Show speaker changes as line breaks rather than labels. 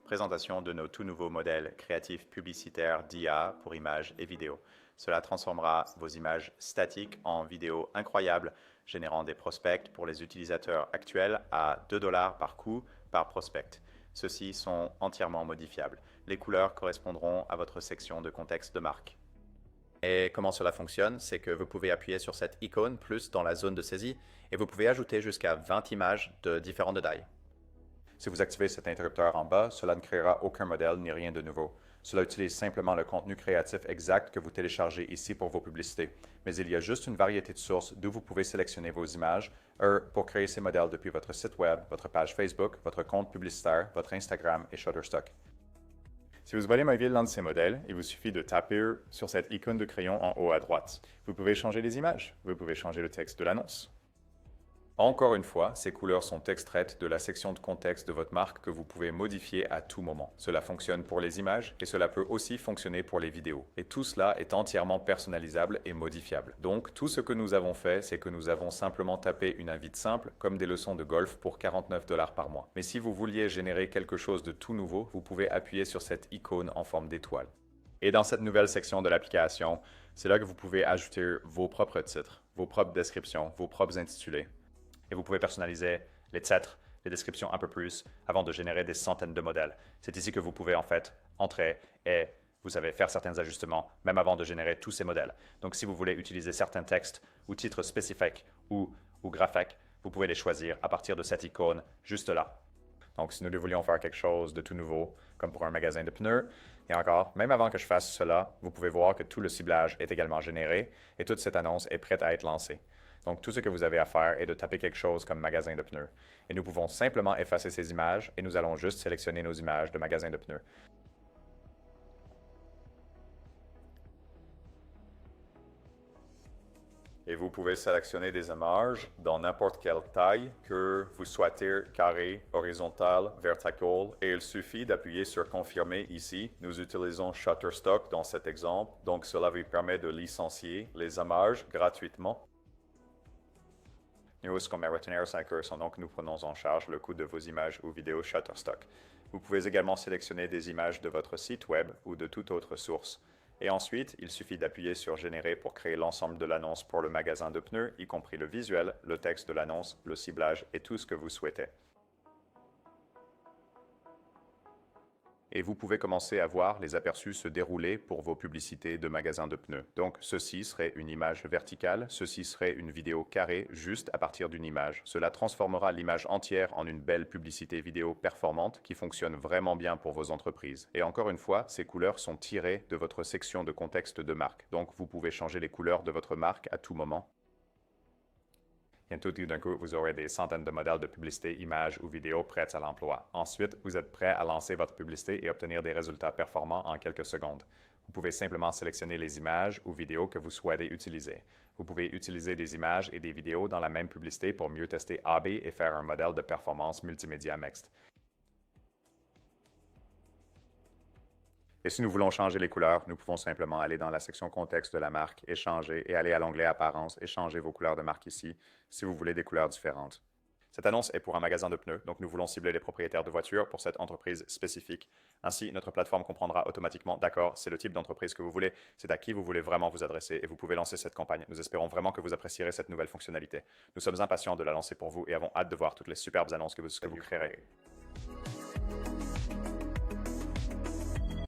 Présentation de nos tout nouveaux modèles créatifs publicitaires d'IA pour images et vidéos. Cela transformera vos images statiques en vidéos incroyables, générant des prospects pour les utilisateurs actuels à 2 $ par coup par prospect. Ceux-ci sont entièrement modifiables. Les couleurs correspondront à votre section de contexte de marque. Et comment cela fonctionne, c'est que vous pouvez appuyer sur cette icône plus dans la zone de saisie et vous pouvez ajouter jusqu'à 20 images de différentes tailles. Si vous activez cet interrupteur en bas, cela ne créera aucun modèle ni rien de nouveau. Cela utilise simplement le contenu créatif exact que vous téléchargez ici pour vos publicités. Mais il y a juste une variété de sources d'où vous pouvez sélectionner vos images pour créer ces modèles depuis votre site web, votre page Facebook, votre compte publicitaire, votre Instagram et Shutterstock. Si vous voulez modifier l'un de ces modèles, il vous suffit de taper sur cette icône de crayon en haut à droite. Vous pouvez changer les images, vous pouvez changer le texte de l'annonce. Encore une fois, ces couleurs sont extraites de la section de contexte de votre marque que vous pouvez modifier à tout moment. Cela fonctionne pour les images et cela peut aussi fonctionner pour les vidéos. Et tout cela est entièrement personnalisable et modifiable. Donc, tout ce que nous avons fait, c'est que nous avons simplement tapé une invite simple, comme des leçons de golf pour 49 $ par mois. Mais si vous vouliez générer quelque chose de tout nouveau, vous pouvez appuyer sur cette icône en forme d'étoile. Et dans cette nouvelle section de l'application, c'est là que vous pouvez ajouter vos propres titres, vos propres descriptions, vos propres intitulés. Et vous pouvez personnaliser les titres, les descriptions un peu plus avant de générer des centaines de modèles. C'est ici que vous pouvez en fait entrer et vous savez faire certains ajustements même avant de générer tous ces modèles. Donc si vous voulez utiliser certains textes ou titres spécifiques ou graphiques, vous pouvez les choisir à partir de cette icône juste là. Donc si nous voulions faire quelque chose de tout nouveau, comme pour un magasin de pneus, et encore, même avant que je fasse cela, vous pouvez voir que tout le ciblage est également généré et toute cette annonce est prête à être lancée. Donc, tout ce que vous avez à faire est de taper quelque chose comme magasin de pneus. Et nous pouvons simplement effacer ces images et nous allons juste sélectionner nos images de magasin de pneus. Et vous pouvez sélectionner des images dans n'importe quelle taille que vous souhaitez, carré, horizontal, vertical, et il suffit d'appuyer sur confirmer ici. Nous utilisons Shutterstock dans cet exemple, donc cela vous permet de licencier les images gratuitement. Nous, ce qu'on va retenir, c'est que donc nous prenons en charge le coût de vos images ou vidéos Shutterstock. Vous pouvez également sélectionner des images de votre site web ou de toute autre source. Et ensuite, il suffit d'appuyer sur Générer pour créer l'ensemble de l'annonce pour le magasin de pneus, y compris le visuel, le texte de l'annonce, le ciblage et tout ce que vous souhaitez. Et vous pouvez commencer à voir les aperçus se dérouler pour vos publicités de magasins de pneus. Donc, ceci serait une image verticale, ceci serait une vidéo carrée juste à partir d'une image. Cela transformera l'image entière en une belle publicité vidéo performante qui fonctionne vraiment bien pour vos entreprises. Et encore une fois, ces couleurs sont tirées de votre section de contexte de marque. Donc, vous pouvez changer les couleurs de votre marque à tout moment. Bientôt, tout d'un coup, vous aurez des centaines de modèles de publicité, images ou vidéos prêts à l'emploi. Ensuite, vous êtes prêt à lancer votre publicité et obtenir des résultats performants en quelques secondes. Vous pouvez simplement sélectionner les images ou vidéos que vous souhaitez utiliser. Vous pouvez utiliser des images et des vidéos dans la même publicité pour mieux tester A/B et faire un modèle de performance multimédia mixte. Et si nous voulons changer les couleurs, nous pouvons simplement aller dans la section contexte de la marque, échanger et aller à l'onglet apparence et changer vos couleurs de marque ici si vous voulez des couleurs différentes. Cette annonce est pour un magasin de pneus, donc nous voulons cibler les propriétaires de voitures pour cette entreprise spécifique. Ainsi, notre plateforme comprendra automatiquement, d'accord, c'est le type d'entreprise que vous voulez, c'est à qui vous voulez vraiment vous adresser et vous pouvez lancer cette campagne. Nous espérons vraiment que vous apprécierez cette nouvelle fonctionnalité. Nous sommes impatients de la lancer pour vous et avons hâte de voir toutes les superbes annonces que vous créerez.